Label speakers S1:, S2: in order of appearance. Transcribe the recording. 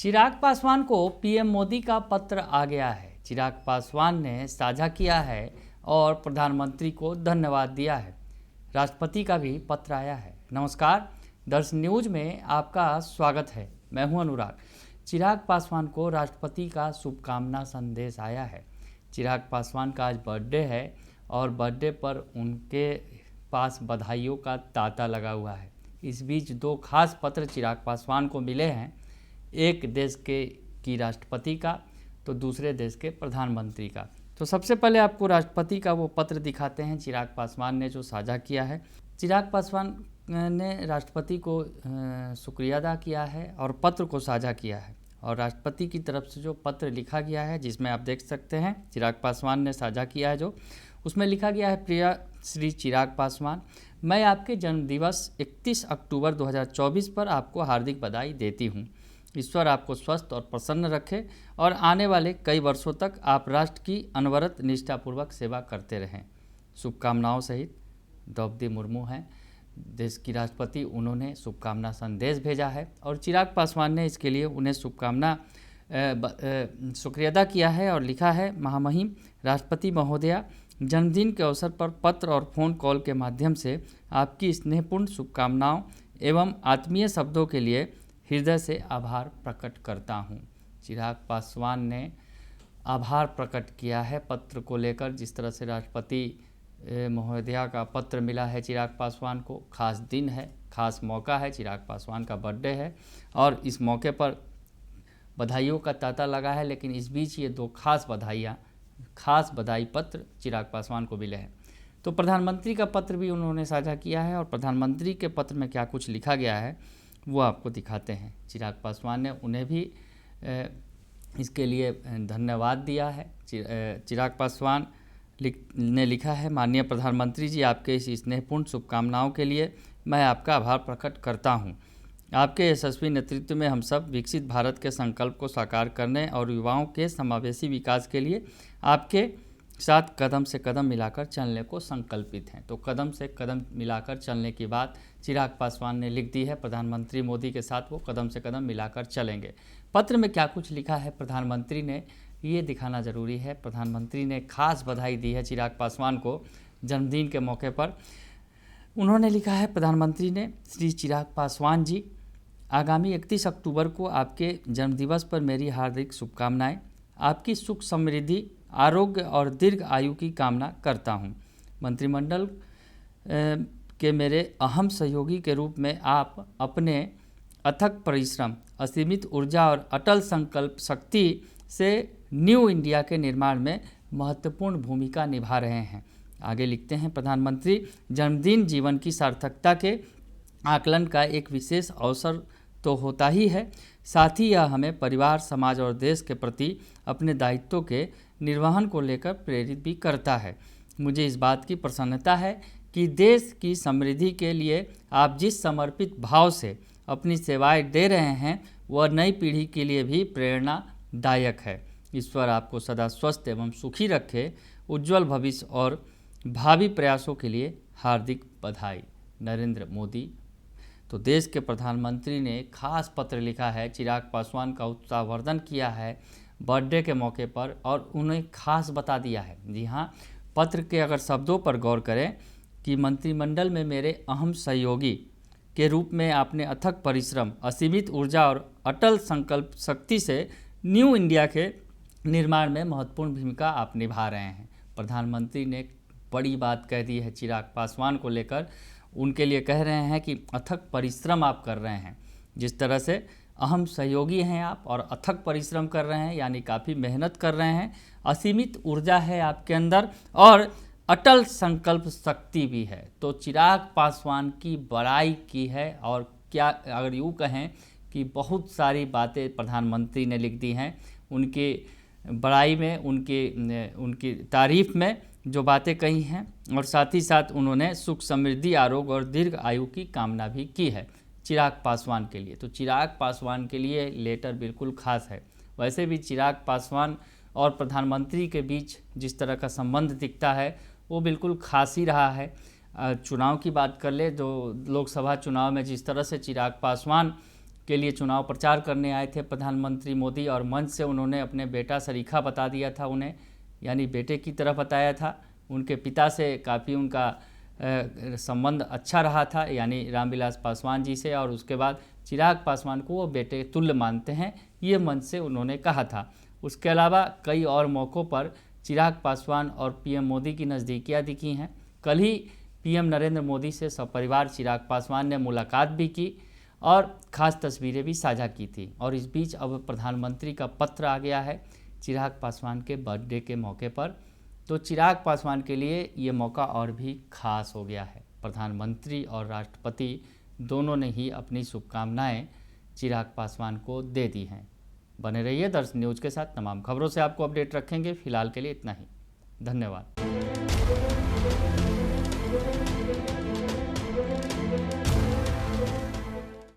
S1: चिराग पासवान को पीएम मोदी का पत्र आ गया है। चिराग पासवान ने साझा किया है और प्रधानमंत्री को धन्यवाद दिया है। राष्ट्रपति का भी पत्र आया है। नमस्कार, दर्शन न्यूज में आपका स्वागत है। मैं हूं अनुराग। चिराग पासवान को राष्ट्रपति का शुभकामना संदेश आया है। चिराग पासवान का आज बर्थडे है और बर्थडे पर उनके पास बधाइयों का तांता लगा हुआ है। इस बीच दो खास पत्र चिराग पासवान को मिले हैं, एक देश की राष्ट्रपति का तो दूसरे देश के प्रधानमंत्री का। तो सबसे पहले आपको राष्ट्रपति का वो पत्र दिखाते हैं चिराग पासवान ने जो साझा किया है। चिराग पासवान ने राष्ट्रपति को शुक्रिया अदा किया है और पत्र को साझा किया है। और राष्ट्रपति की तरफ से जो पत्र लिखा गया है, जिसमें आप देख सकते हैं चिराग पासवान ने साझा किया है, जो उसमें लिखा गया है, प्रिय श्री चिराग पासवान, मैं आपके जन्मदिवस 31 अक्टूबर 2024 पर आपको हार्दिक बधाई देती हूँ। ईश्वर आपको स्वस्थ और प्रसन्न रखे और आने वाले कई वर्षों तक आप राष्ट्र की अनवरत निष्ठापूर्वक सेवा करते रहें। शुभकामनाओं सहित द्रौपदी मुर्मू हैं देश की राष्ट्रपति, उन्होंने शुभकामना संदेश भेजा है और चिराग पासवान ने इसके लिए उन्हें शुक्रिया अदा किया है और लिखा है, महामहिम राष्ट्रपति महोदया, जन्मदिन के अवसर पर पत्र और फ़ोन कॉल के माध्यम से आपकी स्नेहपूर्ण शुभकामनाओं एवं आत्मीय शब्दों के लिए हृदय से आभार प्रकट करता हूं। चिराग पासवान ने आभार प्रकट किया है पत्र को लेकर। जिस तरह से राष्ट्रपति महोदया का पत्र मिला है चिराग पासवान को, खास दिन है, खास मौका है, चिराग पासवान का बर्थडे है और इस मौके पर बधाइयों का तांता लगा है। लेकिन इस बीच ये दो खास बधाई पत्र चिराग पासवान को मिले हैं। तो प्रधानमंत्री का पत्र भी उन्होंने साझा किया है और प्रधानमंत्री के पत्र में क्या कुछ लिखा गया है वो आपको दिखाते हैं। चिराग पासवान ने उन्हें भी इसके लिए धन्यवाद दिया है। चिराग पासवान ने लिखा है, माननीय प्रधानमंत्री जी, आपके इस स्नेहपूर्ण शुभकामनाओं के लिए मैं आपका आभार प्रकट करता हूं। आपके यशस्वी नेतृत्व में हम सब विकसित भारत के संकल्प को साकार करने और युवाओं के समावेशी विकास के लिए आपके साथ कदम से कदम मिलाकर चलने को संकल्पित हैं। तो कदम से कदम मिलाकर चलने की बात चिराग पासवान ने लिख दी है। प्रधानमंत्री मोदी के साथ वो कदम से कदम मिलाकर चलेंगे। पत्र में क्या कुछ लिखा है प्रधानमंत्री ने, ये दिखाना ज़रूरी है। प्रधानमंत्री ने खास बधाई दी है चिराग पासवान को जन्मदिन के मौके पर। उन्होंने लिखा है, प्रधानमंत्री ने, श्री चिराग पासवान जी, आगामी 31 अक्टूबर को आपके जन्मदिवस पर मेरी हार्दिक शुभकामनाएँ। आपकी सुख समृद्धि, आरोग्य और दीर्घ आयु की कामना करता हूं। मंत्रिमंडल के मेरे अहम सहयोगी के रूप में आप अपने अथक परिश्रम, असीमित ऊर्जा और अटल संकल्प शक्ति से न्यू इंडिया के निर्माण में महत्वपूर्ण भूमिका निभा रहे हैं। आगे लिखते हैं, प्रधानमंत्री, जन्मदिन जीवन की सार्थकता के आकलन का एक विशेष अवसर तो होता ही है, साथ ही यह हमें परिवार, समाज और देश के प्रति अपने दायित्वों के निर्वहन को लेकर प्रेरित भी करता है। मुझे इस बात की प्रसन्नता है कि देश की समृद्धि के लिए आप जिस समर्पित भाव से अपनी सेवाएं दे रहे हैं वह नई पीढ़ी के लिए भी प्रेरणादायक है। ईश्वर आपको सदा स्वस्थ एवं सुखी रखे। उज्जवल भविष्य और भावी प्रयासों के लिए हार्दिक बधाई। नरेंद्र मोदी। तो देश के प्रधानमंत्री ने खास पत्र लिखा है, चिराग पासवान का उत्साहवर्धन किया है बर्थडे के मौके पर और उन्हें खास बता दिया है। जी हाँ, पत्र के अगर शब्दों पर गौर करें कि मंत्रिमंडल में मेरे अहम सहयोगी के रूप में आपने अथक परिश्रम, असीमित ऊर्जा और अटल संकल्प शक्ति से न्यू इंडिया के निर्माण में महत्वपूर्ण भूमिका आप निभा रहे हैं। प्रधानमंत्री ने बड़ी बात कह दी है चिराग पासवान को लेकर। उनके लिए कह रहे हैं कि अथक परिश्रम आप कर रहे हैं। जिस तरह से अहम सहयोगी हैं आप और अथक परिश्रम कर रहे हैं, यानी काफ़ी मेहनत कर रहे हैं, असीमित ऊर्जा है आपके अंदर और अटल संकल्प शक्ति भी है। तो चिराग पासवान की बड़ाई की है और क्या अगर यूँ कहें कि बहुत सारी बातें प्रधानमंत्री ने लिख दी हैं उनके बड़ाई में, उनकी तारीफ़ में जो बातें कही हैं, और साथ ही साथ उन्होंने सुख समृद्धि, आरोग्य और दीर्घ आयु की कामना भी की है चिराग पासवान के लिए। तो चिराग पासवान के लिए लेटर बिल्कुल खास है। वैसे भी चिराग पासवान और प्रधानमंत्री के बीच जिस तरह का संबंध दिखता है वो बिल्कुल खास ही रहा है। चुनाव की बात कर ले, जो लोकसभा चुनाव में जिस तरह से चिराग पासवान के लिए चुनाव प्रचार करने आए थे प्रधानमंत्री मोदी, और मंच से उन्होंने अपने बेटा शरीखा बता दिया था उन्हें, यानी बेटे की तरह बताया था। उनके पिता से काफ़ी उनका संबंध अच्छा रहा था, यानी रामविलास पासवान जी से, और उसके बाद चिराग पासवान को वो बेटे तुल्य मानते हैं, ये मंच से उन्होंने कहा था। उसके अलावा कई और मौक़ों पर चिराग पासवान और पीएम मोदी की नज़दीकियाँ दिखी हैं। कल ही पीएम नरेंद्र मोदी से सपरिवार चिराग पासवान ने मुलाकात भी की और ख़ास तस्वीरें भी साझा की थी। और इस बीच अब प्रधानमंत्री का पत्र आ गया है चिराग पासवान के बर्थडे के मौके पर, तो चिराग पासवान के लिए ये मौका और भी ख़ास हो गया है। प्रधानमंत्री और राष्ट्रपति दोनों ने ही अपनी शुभकामनाएं चिराग पासवान को दे दी हैं। बने रहिए दर्शन न्यूज़ के साथ, तमाम खबरों से आपको अपडेट रखेंगे। फिलहाल के लिए इतना ही, धन्यवाद।